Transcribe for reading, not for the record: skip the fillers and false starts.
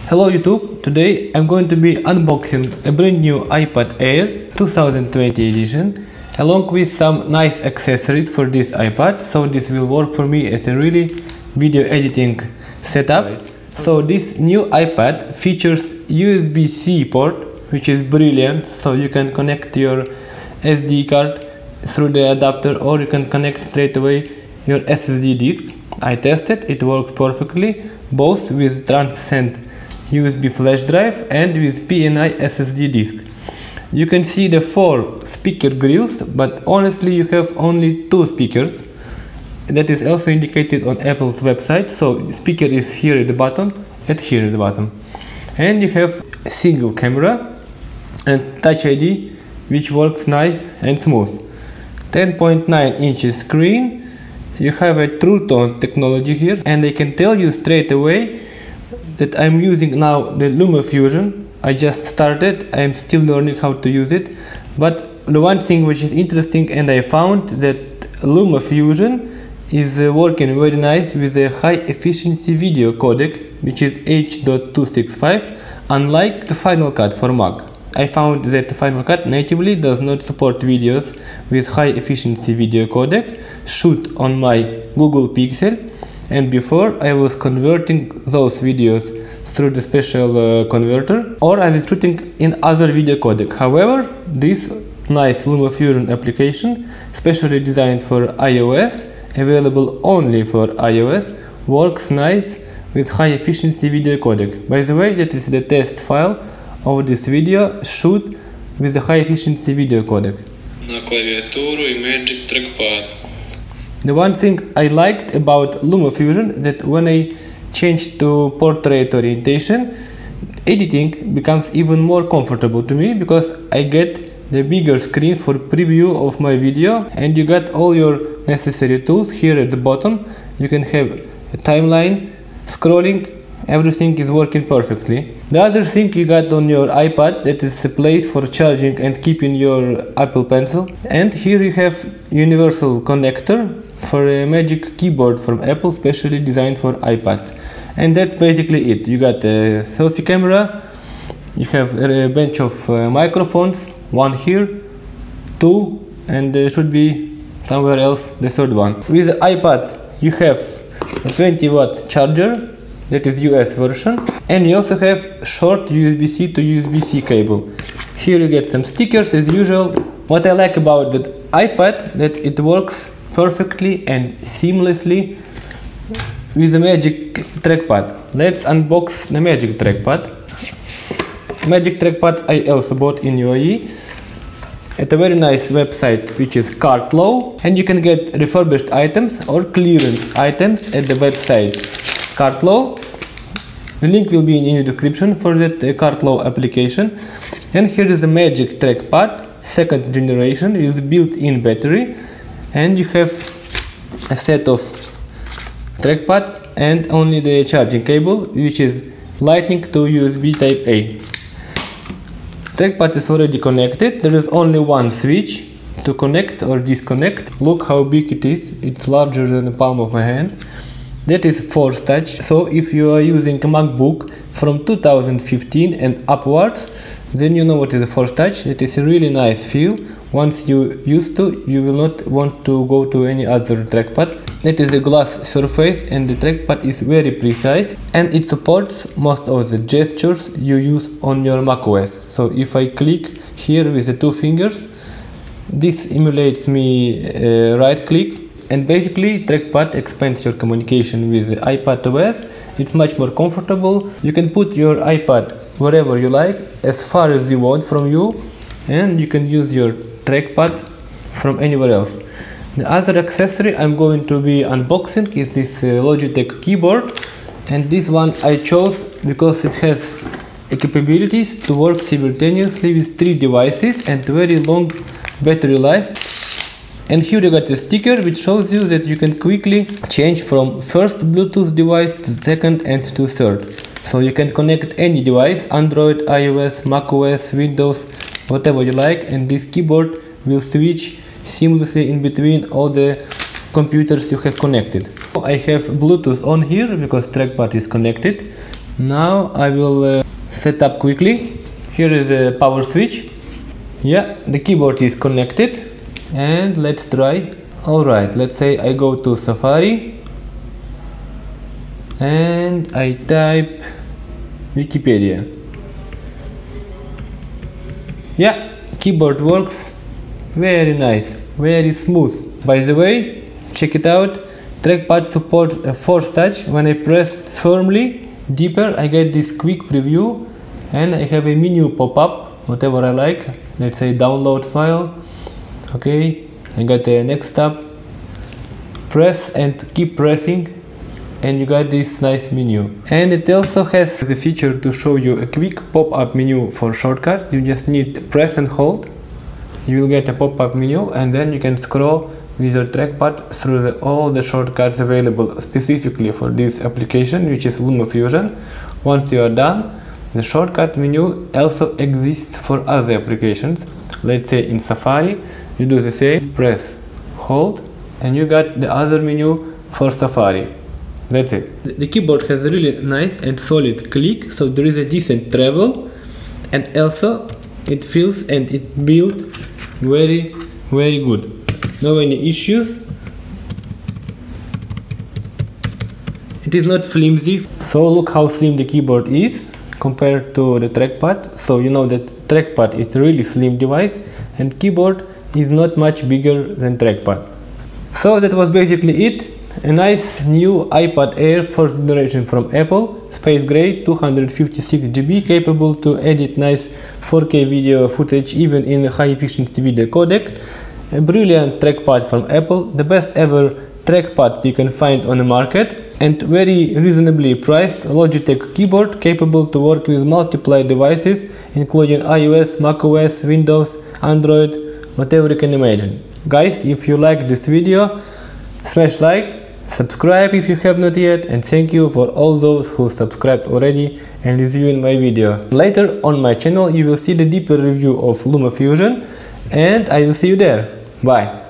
Hello YouTube, today I'm going to be unboxing a brand new iPad Air 2020 edition along with some nice accessories for this iPad, so this will work for me as a really video editing setup. So this new iPad features USB-C port, which is brilliant, so you can connect your SD card through the adapter or you can connect straight away your SSD disk. I tested, it works perfectly both with Transcend USB flash drive and with PNI SSD disk. You can see the 4 speaker grills, but honestly you have only 2 speakers. That is also indicated on Apple's website, so speaker is here at the bottom and here at the bottom. And you have a single camera and Touch ID, which works nice and smooth. 10.9 inches screen. You have a True Tone technology here, and I can tell you straight away that I'm using now the LumaFusion. I just started, I'm still learning how to use it, but the one thing which is interesting, and I found that LumaFusion is working very nice with a high efficiency video codec, which is H.265, unlike the Final Cut for Mac. I found that Final Cut natively does not support videos with high efficiency video codec shoot on my Google Pixel, and before I was converting those videos through the special converter, or I was shooting in other video codec. However, this nice LumaFusion application, specially designed for iOS, available only for iOS, works nice with high efficiency video codec. By the way, that is the test file of this video shoot with a high efficiency video codec. На клавиатуру и Magic Trackpad. The one thing I liked about LumaFusion that when I changed to portrait orientation, editing becomes even more comfortable to me because I get the bigger screen for preview of my video, and you got all your necessary tools here at the bottom. You can have a timeline, scrolling, everything is working perfectly. The other thing you got on your iPad, that is a place for charging and keeping your Apple Pencil. And here you have universal connector for a Magic Keyboard from Apple, specially designed for iPads. And that's basically it. You got a selfie camera, you have a bunch of microphones, one here, 2, and there should be somewhere else the third one. With the iPad you have a 20-watt charger, that is US version, and you also have short USB-C to USB-C cable. Here you get some stickers as usual. What I like about that iPad, that it works perfectly and seamlessly with the Magic Trackpad. Let's unbox the Magic Trackpad. Magic Trackpad I also bought in UAE at a very nice website which is Cartlow, and you can get refurbished items or clearance items at the website Cartlow. The link will be in the description for that Cartlow application. And here is the Magic Trackpad, 2nd generation with built-in battery, and you have a set of trackpad and only the charging cable, which is Lightning to USB Type A. Trackpad is already connected. There is only one switch to connect or disconnect. Look how big it is. It's larger than the palm of my hand. That is Force Touch. So if you are using a MacBook from 2015 and upwards, then you know what is a Force Touch. It is a really nice feel. Once you used to, you will not want to go to any other trackpad. It is a glass surface and the trackpad is very precise, and it supports most of the gestures you use on your macOS. So if I click here with the 2 fingers, this emulates me right click, and basically trackpad expands your communication with the iPad OS. It's much more comfortable. You can put your iPad wherever you like, as far as you want from you, and you can use your trackpad from anywhere else. The other accessory I'm going to be unboxing is this Logitech keyboard, and this one I chose because it has capabilities to work simultaneously with 3 devices and very long battery life. And here you got a sticker which shows you that you can quickly change from first Bluetooth device to second and to third. So you can connect any device, Android, iOS, macOS, Windows, whatever you like, and this keyboard will switch seamlessly in between all the computers you have connected. I have Bluetooth on here because trackpad is connected Now I will set up quickly. Here is the power switch. Yeah, the keyboard is connected, and let's try. Alright, let's say I go to Safari and I type Wikipedia. Yeah, keyboard works very nice, very smooth. By the way, check it out. Trackpad support force touch. When I press firmly deeper, I get this quick preview, and I have a menu pop-up, whatever I like. Let's say download file. Okay, I got the next tab. Press and keep pressing, and you got this nice menu. And it also has the feature to show you a quick pop-up menu for shortcuts. You just need to press and hold. You will get a pop-up menu, and then you can scroll with your trackpad through all the shortcuts available specifically for this application, which is LumaFusion. Once you are done, the shortcut menu also exists for other applications. Let's say in Safari, you do the same, press, hold, and you got the other menu for Safari. That's it. The keyboard has a really nice and solid click, so there is a decent travel, and also it feels and it builds very good. No any issues. It is not flimsy, so look how slim the keyboard is compared to the trackpad. So you know that trackpad is a really slim device and keyboard is not much bigger than trackpad. So that was basically it. A nice new iPad Air 1st generation from Apple, space gray, 256 GB, capable to edit nice 4K video footage even in a high efficiency video codec. A brilliant trackpad from Apple, the best ever trackpad you can find on the market, and very reasonably priced Logitech keyboard capable to work with multiple devices including iOS, macOS, Windows, Android, whatever you can imagine. Guys, if you like this video, smash like, subscribe if you have not yet, and thank you for all those who subscribed already and reviewing my video. Later on my channel you will see the deeper review of LumaFusion, and I will see you there. Bye.